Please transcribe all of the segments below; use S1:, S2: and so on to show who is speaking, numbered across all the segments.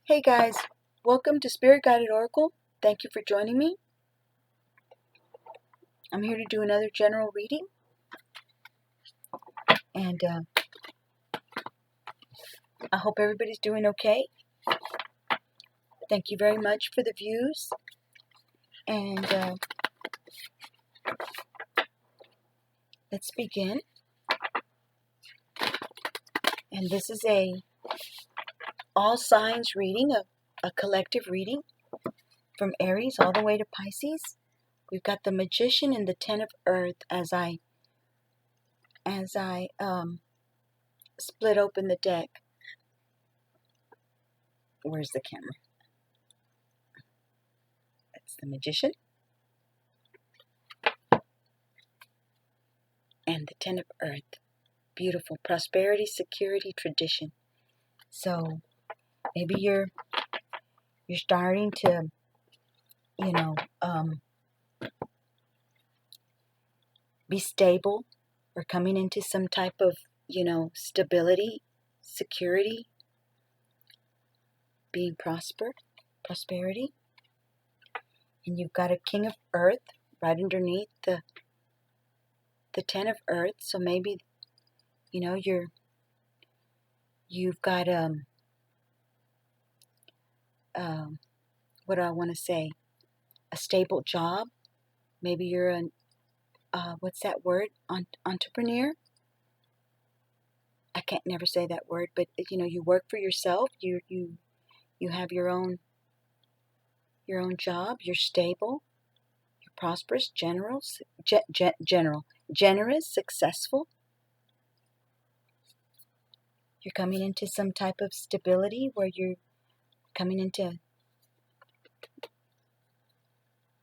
S1: Hey guys, welcome to Spirit Guided Oracle. Thank you for joining me. I'm here to do another general reading, and I hope everybody's doing okay. Thank you very much for the views, and let's begin. And this is a all signs reading, a collective reading from Aries all the way to Pisces. We've got the Magician and the Ten of Earth as I split open the deck. Where's the camera? That's the Magician and the Ten of Earth. Beautiful prosperity, security, tradition. So maybe you're starting to, be stable, or coming into some type of, stability, security, being prosperity. And you've got a King of Earth right underneath the Ten of Earth. So maybe, you've got what do I want to say? A stable job. Maybe you're an what's that word? Entrepreneur. I can't never say that word, but you work for yourself. You have your own job. You're stable. You're prosperous, generous, successful. You're coming into some type of stability where you're coming into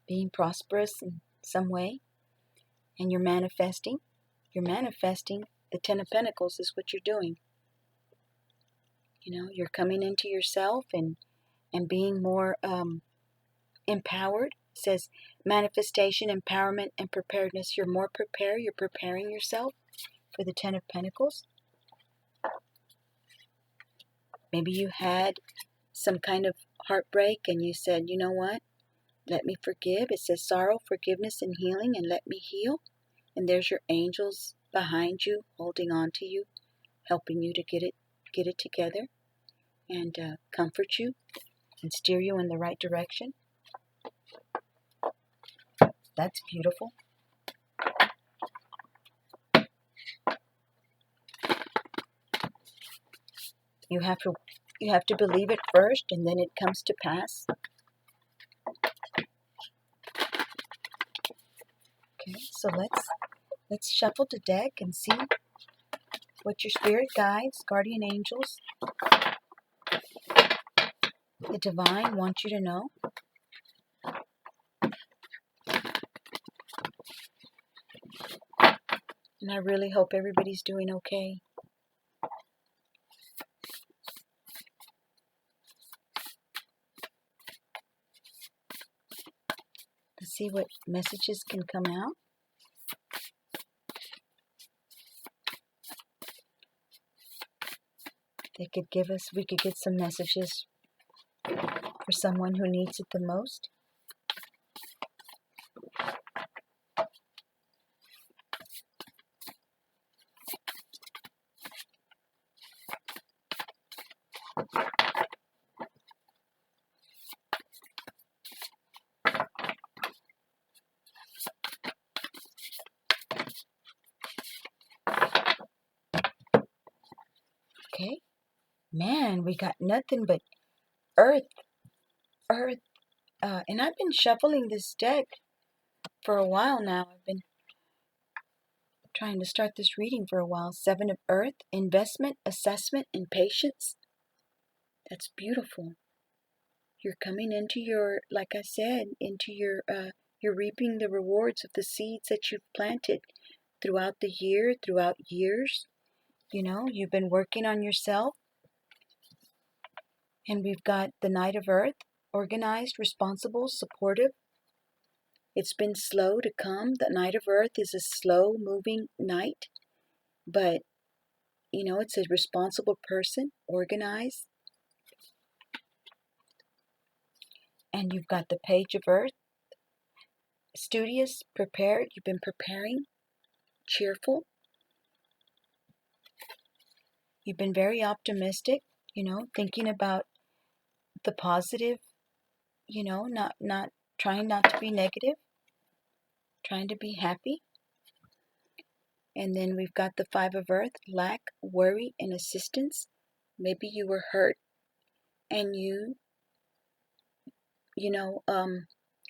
S1: being prosperous in some way, and you're manifesting. You're manifesting. The Ten of Pentacles is what you're doing. You're coming into yourself and being more empowered. It says manifestation, empowerment, and preparedness. You're more prepared. You're preparing yourself for the Ten of Pentacles. Maybe you had some kind of heartbreak and you said, you know what? Let me forgive. It says sorrow, forgiveness, and healing, and let me heal. And there's your angels behind you, holding on to you, helping you to get it together, and comfort you and steer you in the right direction. That's beautiful. You have to believe it first, and then it comes to pass. Okay, so let's shuffle the deck and see what your spirit guides, guardian angels, the divine want you to know. And I really hope everybody's doing okay. Let's see what messages can come out. We could get some messages for someone who needs it the most. Okay, man, we got nothing but earth, and I've been shuffling this deck for a while now. I've been trying to start this reading for a while. Seven of Earth, investment, assessment, and patience. That's beautiful. You're coming into your, like I said, into your, you're reaping the rewards of the seeds that you've planted throughout the year, throughout years. You've been working on yourself. And we've got the Knight of Earth, organized, responsible, supportive. It's been slow to come. The Knight of Earth is a slow-moving knight, but, it's a responsible person, organized. And you've got the Page of Earth, studious, prepared. You've been preparing, cheerful. You've been very optimistic, thinking about the positive, not trying not to be negative, trying to be happy. And then we've got the Five of Earth, lack, worry, and assistance. Maybe you were hurt and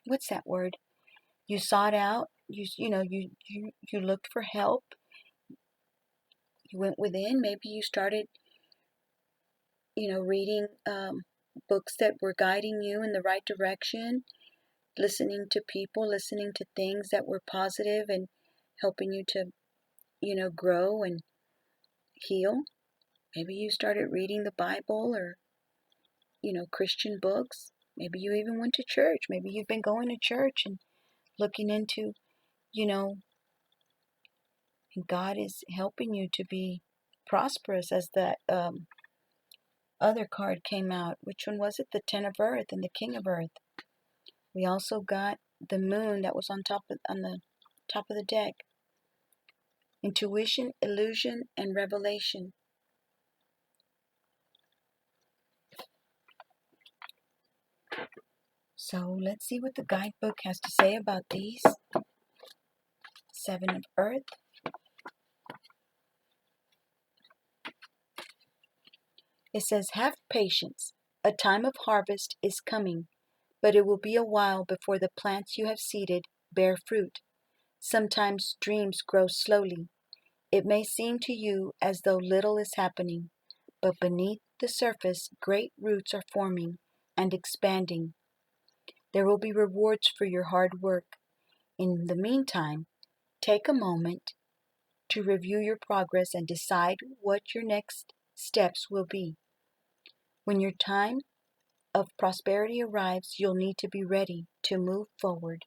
S1: what's that word? You sought out, you looked for help. You went within. Maybe you started, reading books that were guiding you in the right direction, listening to people, listening to things that were positive and helping you to, grow and heal. Maybe you started reading the Bible or, Christian books. Maybe you even went to church. Maybe you've been going to church and looking into, and God is helping you to be prosperous, as that other card came out. Which one was it? The Ten of Earth and the King of Earth. We also got the Moon that was on the top of the deck. Intuition, illusion, and revelation. So let's see what the guidebook has to say about these. Seven of Earth. It says, have patience. A time of harvest is coming, but it will be a while before the plants you have seeded bear fruit. Sometimes dreams grow slowly. It may seem to you as though little is happening, but beneath the surface, great roots are forming and expanding. There will be rewards for your hard work. In the meantime, take a moment to review your progress and decide what your next steps will be. When your time of prosperity arrives, you'll need to be ready to move forward.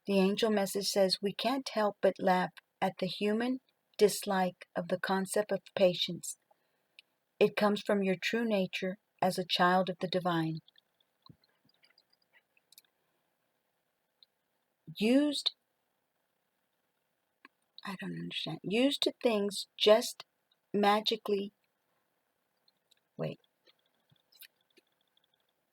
S1: The angel message says we can't help but laugh at the human dislike of the concept of patience. It comes from your true nature as a child of the divine. Used to things just magically. Wait.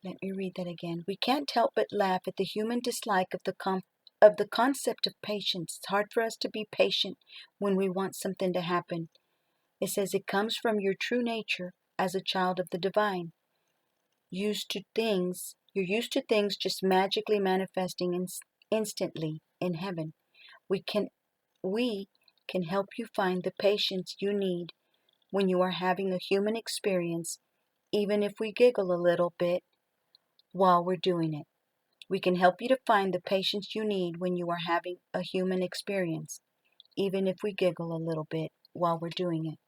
S1: Let me read that again. We can't help but laugh at the human dislike of the concept of patience. It's hard for us to be patient when we want something to happen. It says it comes from your true nature as a child of the divine. You're used to things just magically manifesting instantly in heaven. We can help you find the patience you need when you are having a human experience, even if we giggle a little bit while we're doing it. We can help you to find the patience you need when you are having a human experience, even if we giggle a little bit while we're doing it.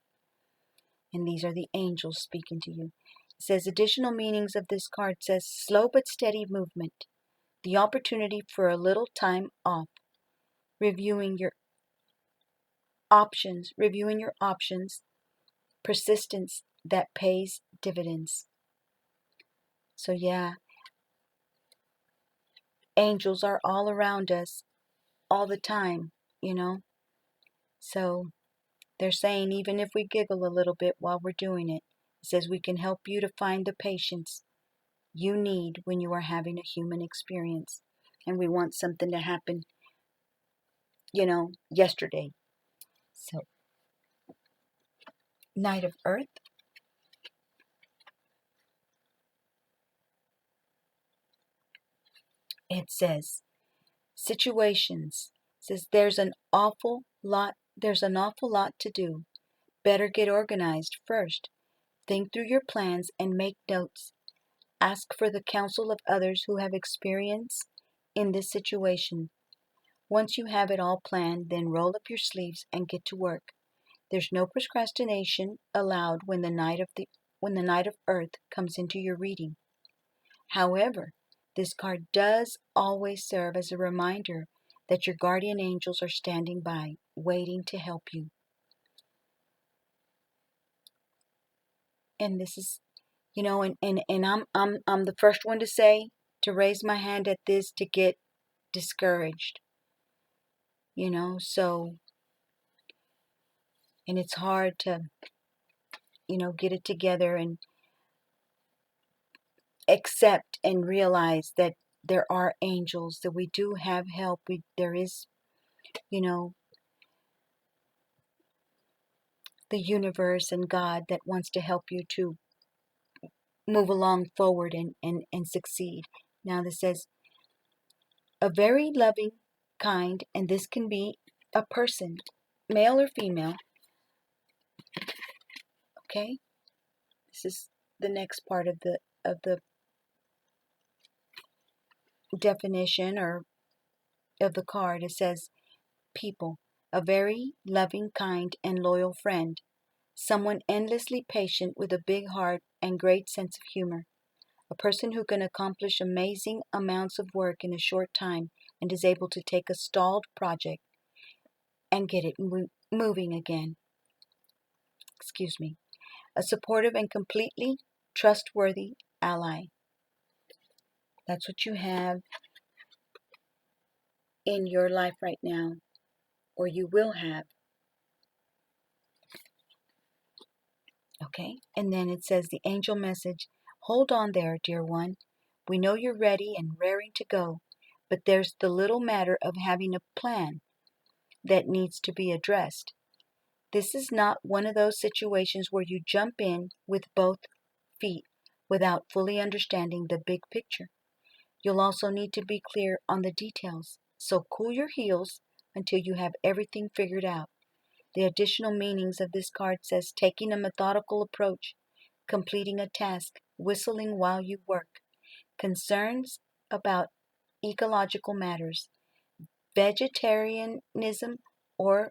S1: And these are the angels speaking to you. It says additional meanings of this card says slow but steady movement, the opportunity for a little time off, reviewing your options, persistence that pays dividends. So yeah, angels are all around us all the time, So they're saying even if we giggle a little bit while we're doing it, it says we can help you to find the patience you need when you are having a human experience. And we want something to happen, yesterday. So, Knight of Earth. It says situations. It says there's an awful lot to do. Better get organized first. Think through your plans and make notes. Ask for the counsel of others who have experience in this situation. Once you have it all planned, then roll up your sleeves and get to work. There's no procrastination allowed when the Knight of Earth comes into your reading. However, this card does always serve as a reminder that your guardian angels are standing by, waiting to help you. And this is, and I'm the first one to say, to raise my hand at this to get discouraged, so, and it's hard to, get it together and accept and realize that there are angels, that we do have help. There is, the universe and God that wants to help you to move along forward and succeed. Now this says, a very loving, kind, and this can be a person, male or female. Okay? This is the next part of the definition or of the card. It says, people, a very loving, kind, and loyal friend, someone endlessly patient with a big heart and great sense of humor, a person who can accomplish amazing amounts of work in a short time and is able to take a stalled project and get it moving again. Excuse me. A supportive and completely trustworthy ally. That's what you have in your life right now, or you will have. Okay? And then it says the angel message, hold on there, dear one. We know you're ready and raring to go, but there's the little matter of having a plan that needs to be addressed. This is not one of those situations where you jump in with both feet without fully understanding the big picture. You'll also need to be clear on the details, so cool your heels until you have everything figured out. The additional meanings of this card says taking a methodical approach, completing a task, whistling while you work, concerns about ecological matters, vegetarianism or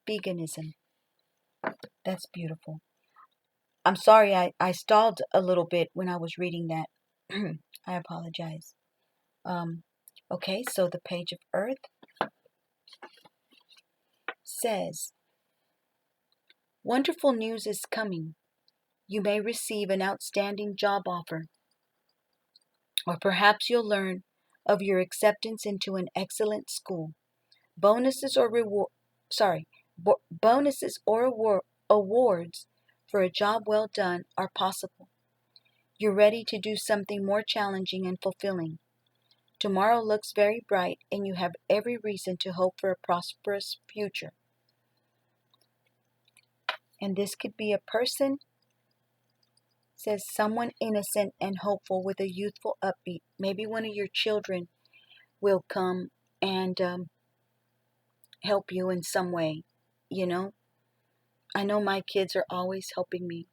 S1: veganism. That's beautiful. I'm sorry I stalled a little bit when I was reading that. I apologize. Okay, so the page of Earth says, wonderful news is coming. You may receive an outstanding job offer, or perhaps you'll learn of your acceptance into an excellent school. Bonuses or awards for a job well done are possible. You're ready to do something more challenging and fulfilling. Tomorrow looks very bright, and you have every reason to hope for a prosperous future. And this could be a person, says someone innocent and hopeful with a youthful upbeat. Maybe one of your children will come and help you in some way. I know my kids are always helping me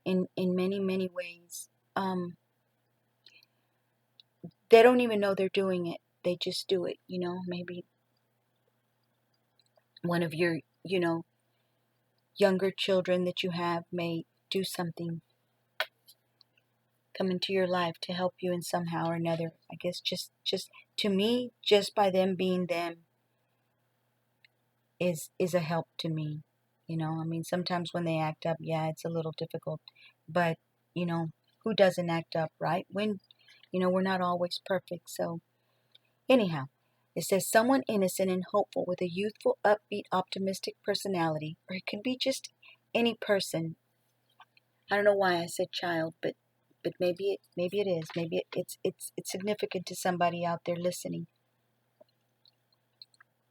S1: in many, many ways. They don't even know they're doing it. They just do it, maybe one of your, younger children that you have may do something, come into your life to help you in somehow or another. I guess just to me, just by them being them is a help to me. I mean, sometimes when they act up, yeah, it's a little difficult, but who doesn't act up, right? When we're not always perfect. So anyhow, it says someone innocent and hopeful with a youthful, upbeat, optimistic personality, or it could be just any person. I don't know why I said child, but maybe it is. Maybe it's significant to somebody out there listening.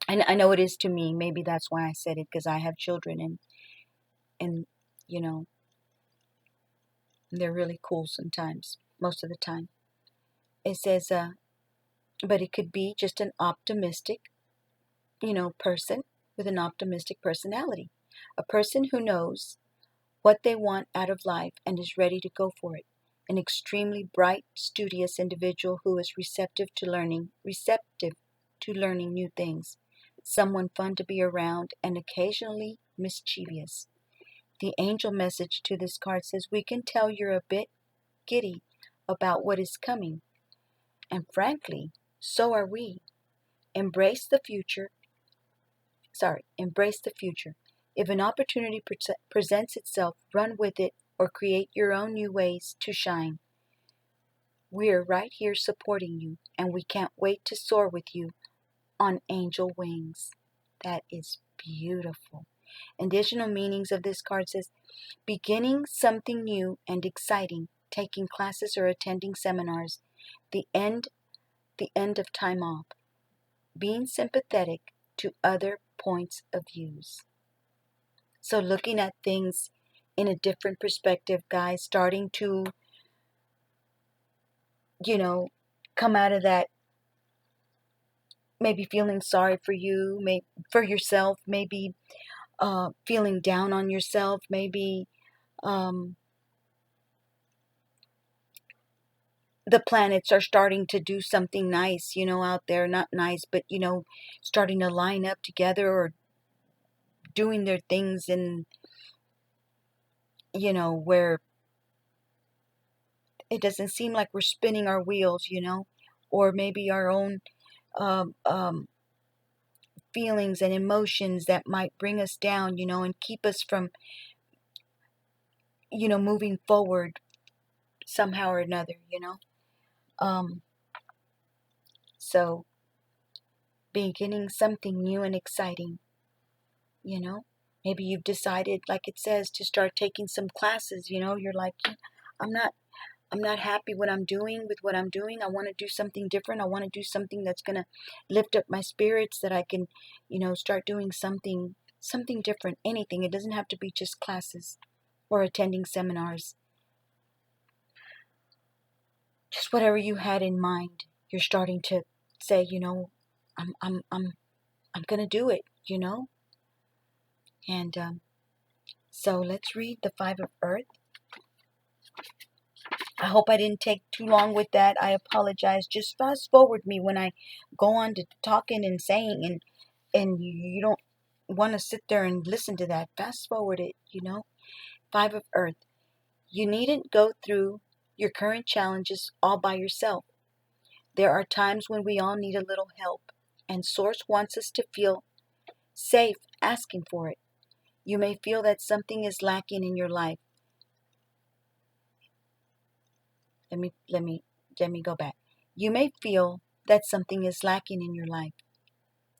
S1: And I know it is to me. Maybe that's why I said it, because I have children and they're really cool sometimes, most of the time. It says, but it could be just an optimistic, person with an optimistic personality. A person who knows what they want out of life and is ready to go for it. An extremely bright, studious individual who is receptive to learning new things. Someone fun to be around and occasionally mischievous. The angel message to this card says, we can tell you're a bit giddy about what is coming. And frankly, so are we. Embrace the future. If an opportunity presents itself, run with it or create your own new ways to shine. We're right here supporting you, and we can't wait to soar with you on angel wings. That is beautiful. Additional meanings of this card says beginning something new and exciting, taking classes or attending seminars, the end of time off, being sympathetic to other points of views. So looking at things in a different perspective, guys, starting to, come out of that, maybe feeling sorry for you, for yourself, maybe feeling down on yourself, maybe the planets are starting to do something nice, out there, not nice, but, starting to line up together or doing their things in, where it doesn't seem like we're spinning our wheels, or maybe our own um, um, feelings and emotions that might bring us down, and keep us from, moving forward somehow or another, Um, so beginning something new and exciting, you know. Maybe you've decided, like it says, to start taking some classes, You're like, I'm not I'm not happy with what I'm doing. I want to do something different. I want to do something that's going to lift up my spirits, that I can, start doing something different, anything. It doesn't have to be just classes or attending seminars. Just whatever you had in mind, you're starting to say, I'm going to do it, And so let's read the Five of Earth. I hope I didn't take too long with that. I apologize. Just fast forward me when I go on to talking and saying, and you don't want to sit there and listen to that. Fast forward it, Five of Earth. You needn't go through your current challenges all by yourself. There are times when we all need a little help, and Source wants us to feel safe asking for it. You may feel that something is lacking in your life. Let me go back. You may feel that something is lacking in your life,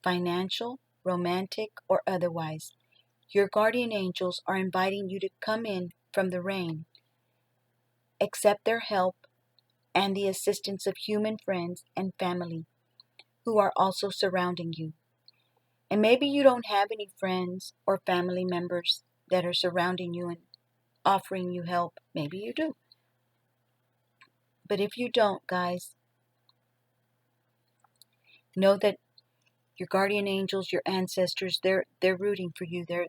S1: financial, romantic, or otherwise. Your guardian angels are inviting you to come in from the rain. Accept their help and the assistance of human friends and family who are also surrounding you. And maybe you don't have any friends or family members that are surrounding you and offering you help. Maybe you do. But if you don't, guys, know that your guardian angels, your ancestors, they're rooting for you. They're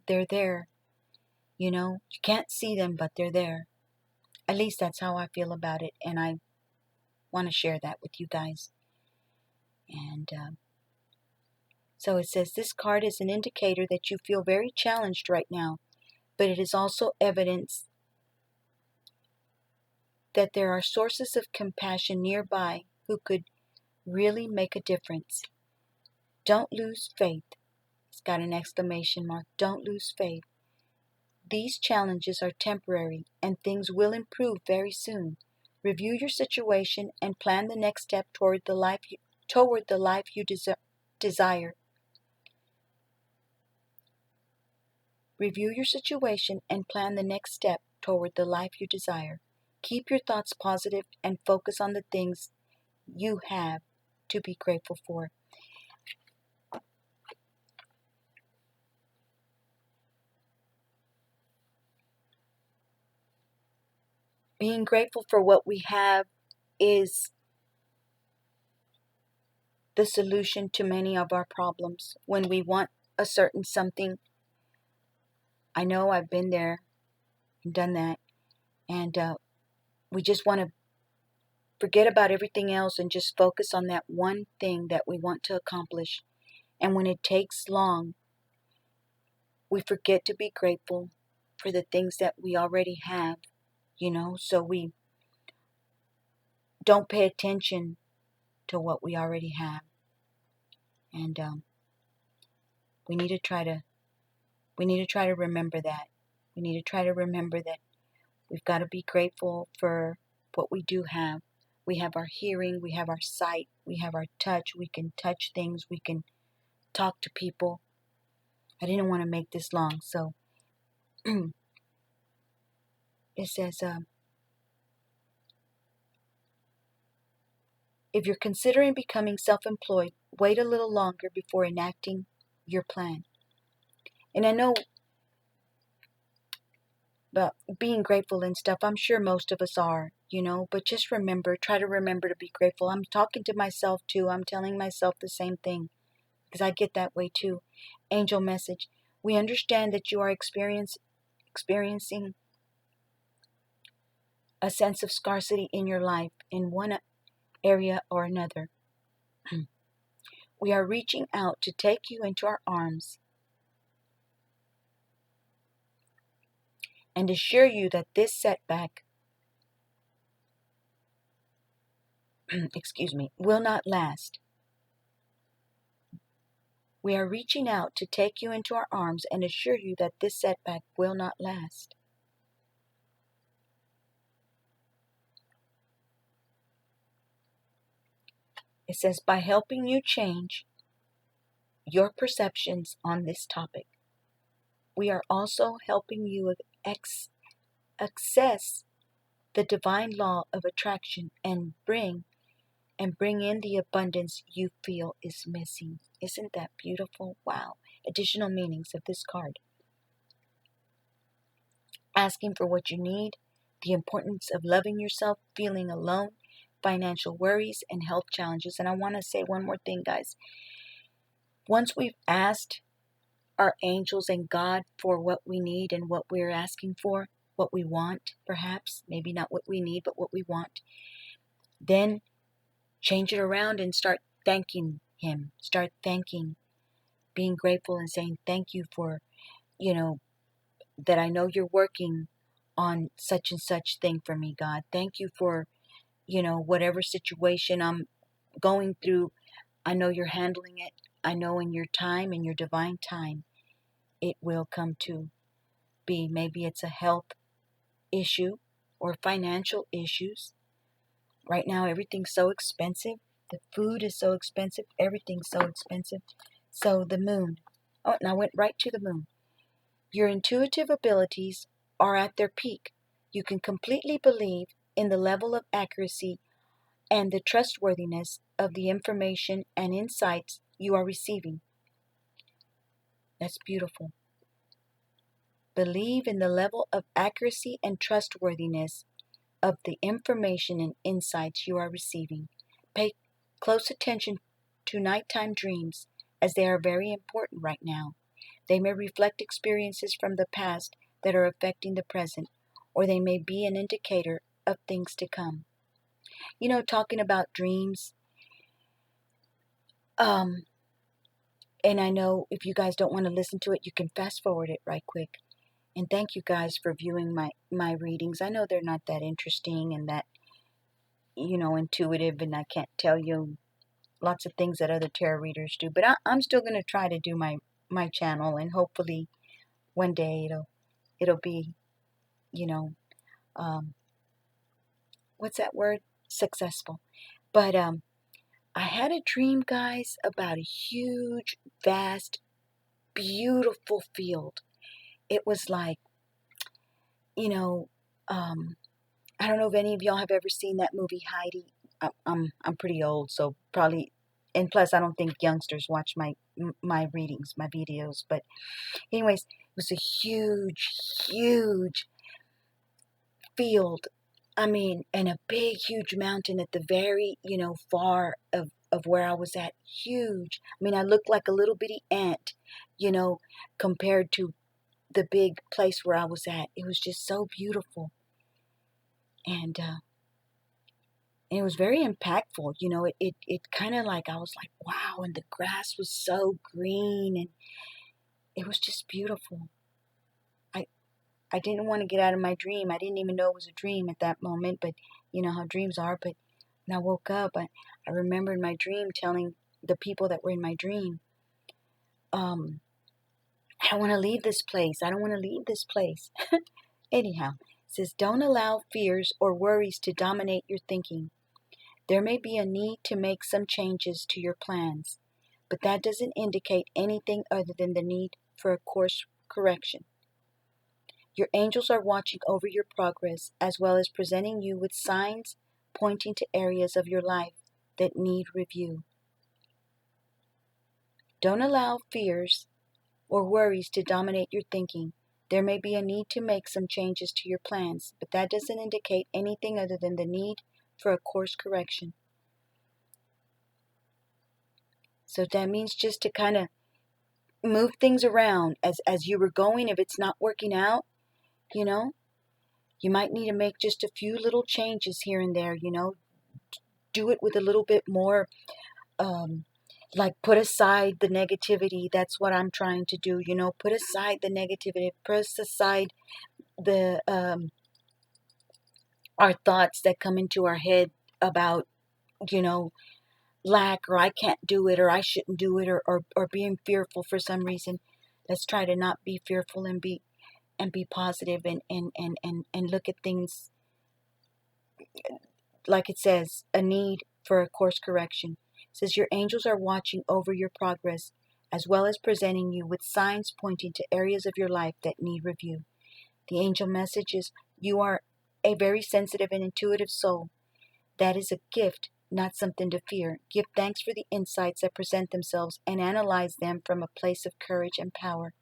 S1: there. You can't see them, but they're there. At least that's how I feel about it, and I want to share that with you guys. And so it says this card is an indicator that you feel very challenged right now, but it is also evidence that there are sources of compassion nearby who could really make a difference. Don't lose faith. It's got an exclamation mark. Don't lose faith. These challenges are temporary and things will improve very soon. Review your situation and plan the next step toward the life you desire. Review your situation and plan the next step toward the life you desire. Keep your thoughts positive and focus on the things you have to be grateful for. Being grateful for what we have is the solution to many of our problems. When we want a certain something, I know I've been there and done that, and we just want to forget about everything else and just focus on that one thing that we want to accomplish. And when it takes long, we forget to be grateful for the things that we already have, so we don't pay attention to what we already have. And we need to try to remember that. We need to try to remember that we've got to be grateful for what we do have. We have our hearing, we have our sight, we have our touch. We can touch things, we can talk to people. I didn't want to make this long, so it says, if you're considering becoming self-employed, wait a little longer before enacting your plan. And I know about being grateful and stuff, I'm sure most of us are, but just remember, try to remember to be grateful. I'm talking to myself too. I'm telling myself the same thing because I get that way too. Angel message. We understand that you are experiencing a sense of scarcity in your life in one area or another. We are reaching out to take you into our arms and assure you that this setback, will not last. We are reaching out to take you into our arms and assure you that this setback will not last. It says, by helping you change your perceptions on this topic, we are also helping you access the divine law of attraction and bring in the abundance you feel is missing. Isn't that beautiful? Wow. Additional meanings of this card. Asking for what you need, the importance of loving yourself, feeling alone, financial worries, and health challenges. And I want to say one more thing, guys. Once we've asked our angels and God for what we need and what we're asking for, what we want, perhaps, maybe not what we need, but what we want, then change it around and start thanking Him. Start thanking, being grateful and saying thank you for, that I know you're working on such and such thing for me, God. Thank you for, whatever situation I'm going through. I know you're handling it. I know in your time, in your divine time, it will come to be. Maybe it's a health issue or financial issues. Right now, everything's so expensive. The food is so expensive. Everything's so expensive. So the moon. Oh, and I went right to the moon. Your intuitive abilities are at their peak. You can completely believe in the level of accuracy and the trustworthiness of the information and insights you are receiving. That's beautiful. Believe in the level of accuracy and trustworthiness of the information and insights you are receiving. Pay close attention to nighttime dreams as they are very important right now. They may reflect experiences from the past that are affecting the present, or they may be an indicator of things to come. Talking about dreams, and I know if you guys don't want to listen to it, you can fast forward it right quick. And thank you guys for viewing my readings. I know they're not that interesting and that, intuitive, and I can't tell you lots of things that other tarot readers do, but I'm still going to try to do my channel, and hopefully one day it'll be, what's that word? Successful. But I had a dream, guys, about a huge, vast, beautiful field. It was like, I don't know if any of y'all have ever seen that movie Heidi. I'm pretty old, so probably, and plus I don't think youngsters watch my readings, my videos. But anyways, it was a huge, huge field. I mean, and a big, huge mountain at the very, far of where I was at. Huge. I mean, I looked like a little bitty ant, compared to the big place where I was at. It was just so beautiful. And it was very impactful. It kind of like, I was like, wow. And the grass was so green and it was just beautiful. I didn't want to get out of my dream. I didn't even know it was a dream at that moment, but you know how dreams are. But when I woke up, I remembered my dream telling the people that were in my dream, I don't want to leave this place. I don't want to leave this place. Anyhow, it says, don't allow fears or worries to dominate your thinking. There may be a need to make some changes to your plans, but that doesn't indicate anything other than the need for a course correction. Your angels are watching over your progress as well as presenting you with signs pointing to areas of your life that need review. Don't allow fears or worries to dominate your thinking. There may be a need to make some changes to your plans, but that doesn't indicate anything other than the need for a course correction. So that means just to kind of move things around as you were going. If it's not working out, you might need to make just a few little changes here and there, do it with a little bit more, like put aside the negativity. That's what I'm trying to do, put aside the negativity, put aside the, our thoughts that come into our head about, lack, or I can't do it, or I shouldn't do it, or being fearful for some reason. Let's try to not be fearful and be positive and look at things like it says, a need for a course correction. It says your angels are watching over your progress as well as presenting you with signs pointing to areas of your life that need review. The angel message is you are a very sensitive and intuitive soul. That is a gift, not something to fear. Give thanks for the insights that present themselves and analyze them from a place of courage and power.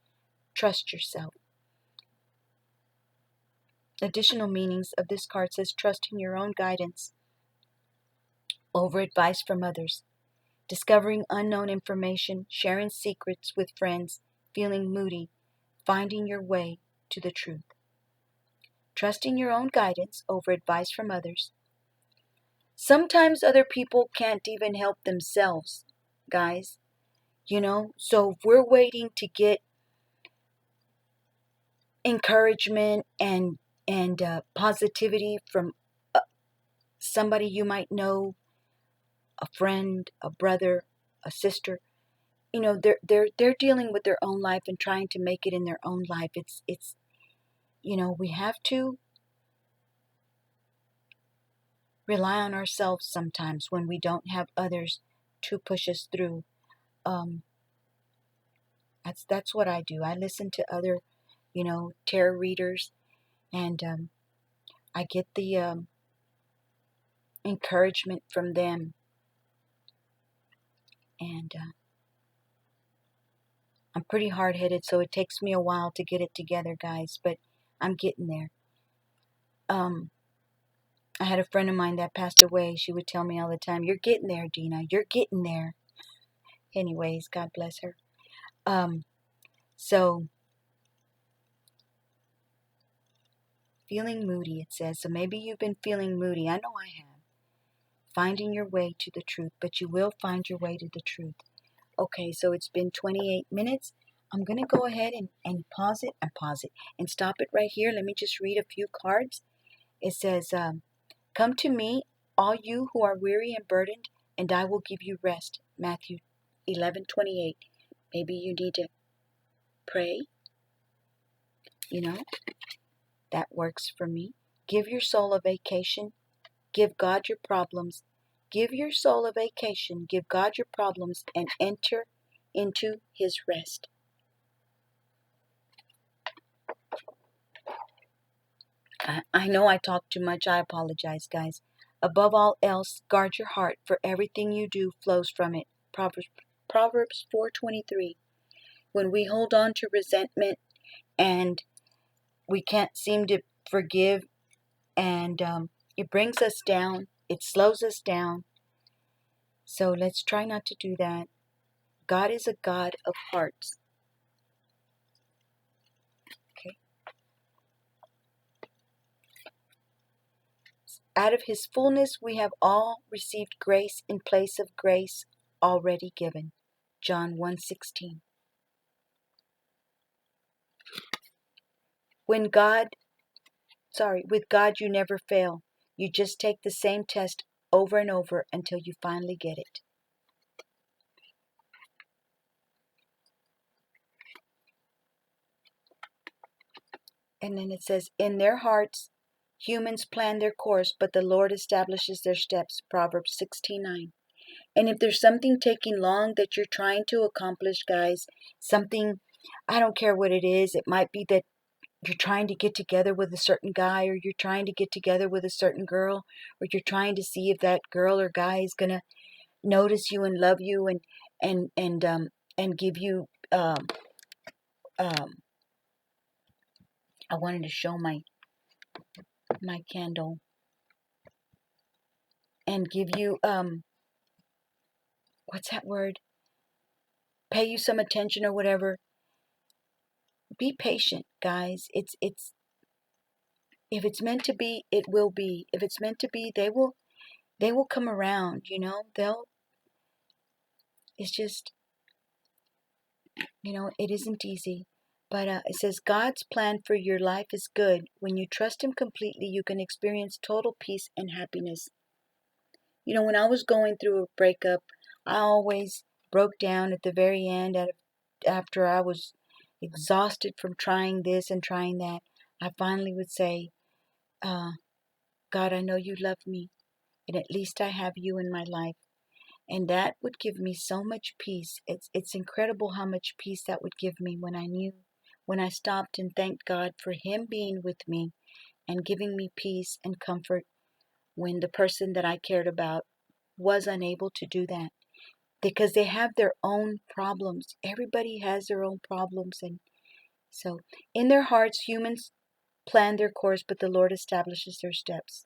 S1: Trust yourself. Additional meanings of this card says trusting your own guidance over advice from others, discovering unknown information, sharing secrets with friends, feeling moody, finding your way to the truth. Trusting your own guidance over advice from others. Sometimes other people can't even help themselves, guys. So if we're waiting to get encouragement and positivity from somebody you might know, a friend, a brother, a sister, they're dealing with their own life and trying to make it in their own life. It's we have to rely on ourselves sometimes when we don't have others to push us through. That's what I do. I listen to other, tarot readers, and I get the encouragement from them. And I'm pretty hard-headed, so it takes me a while to get it together, guys, but I'm getting there. I had a friend of mine that passed away. She would tell me all the time, "You're getting there, Dina. You're getting there." Anyways, God bless her. So, feeling moody, it says. So maybe you've been feeling moody. I know I have. Finding your way to the truth, but you will find your way to the truth. Okay, so it's been 28 minutes. I'm going to go ahead and pause it and stop it right here. Let me just read a few cards. It says, come to me, all you who are weary and burdened, and I will give you rest. Matthew 11:28. Maybe you need to pray. That works for me. Give your soul a vacation. Give God your problems. Give your soul a vacation. Give God your problems and enter into his rest. I know I talk too much. I apologize, guys. Above all else, guard your heart, for everything you do flows from it. Proverbs 4:23. When we hold on to resentment and we can't seem to forgive, and it brings us down, it slows us down. So let's try not to do that. God is a God of hearts. Okay. Out of his fullness we have all received grace in place of grace already given. John 1:16. With God you never fail. You just take the same test over and over until you finally get it. And then it says, in their hearts Humans plan their course, but the Lord establishes their steps. Proverbs 16:9. And if there's something taking long that you're trying to accomplish, guys, something, I don't care what it is. It might be that you're trying to get together with a certain guy, or you're trying to get together with a certain girl, or you're trying to see if that girl or guy is gonna notice you and love you and give you um I wanted to show my candle and give you what's that word? Pay you some attention or whatever. Be patient, guys. It's if it's meant to be, it will be. If it's meant to be, they will come around, you know. It's just, you know, it isn't easy. But it says God's plan for your life is good. When you trust Him completely, you can experience total peace and happiness. You know, when I was going through a breakup, I always broke down at the very end after I was exhausted from trying this and trying that. I finally would say, God, I know you love me, and at least I have you in my life. And that would give me so much peace. It's incredible how much peace that would give me when I stopped and thanked God for Him being with me and giving me peace and comfort when the person that I cared about was unable to do that. Because they have their own problems. Everybody has their own problems. And so in their hearts, humans plan their course, but the Lord establishes their steps.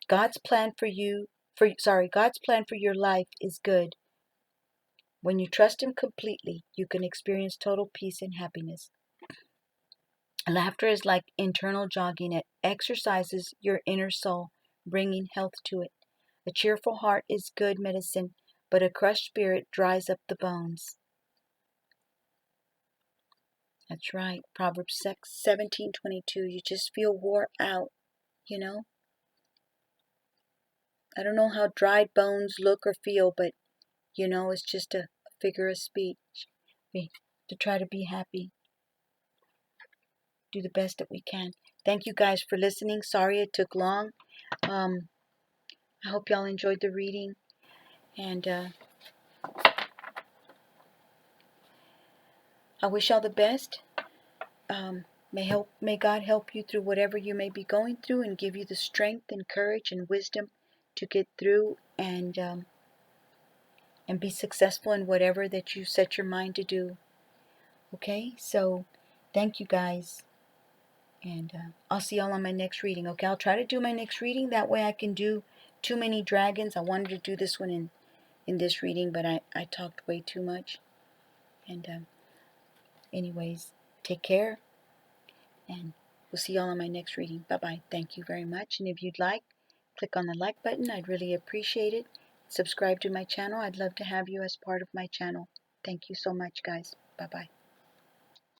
S1: God's plan for your life is good. When you trust Him completely, you can experience total peace and happiness. Laughter is like internal jogging. It exercises your inner soul, bringing health to it. A cheerful heart is good medicine, but a crushed spirit dries up the bones. That's right. Proverbs 17:22. You just feel wore out, you know? I don't know how dried bones look or feel, but, you know, it's just a figure of speech. To try to be happy. Do the best that we can. Thank you guys for listening. Sorry it took long. I hope y'all enjoyed the reading. And I wish y'all the best. May God help you through whatever you may be going through and give you the strength and courage and wisdom to get through and be successful in whatever that you set your mind to do. Okay, so thank you guys, and I'll see y'all on my next reading. Okay, I'll try to do my next reading, that way I can do too many dragons. I wanted to do this one in this reading, but I talked way too much. And anyways, take care, and we'll see y'all on my next reading. Bye-bye. Thank you very much. And if you'd like, click on the like button. I'd really appreciate it. Subscribe to my channel. I'd love to have you as part of my channel. Thank you so much, guys. Bye-bye.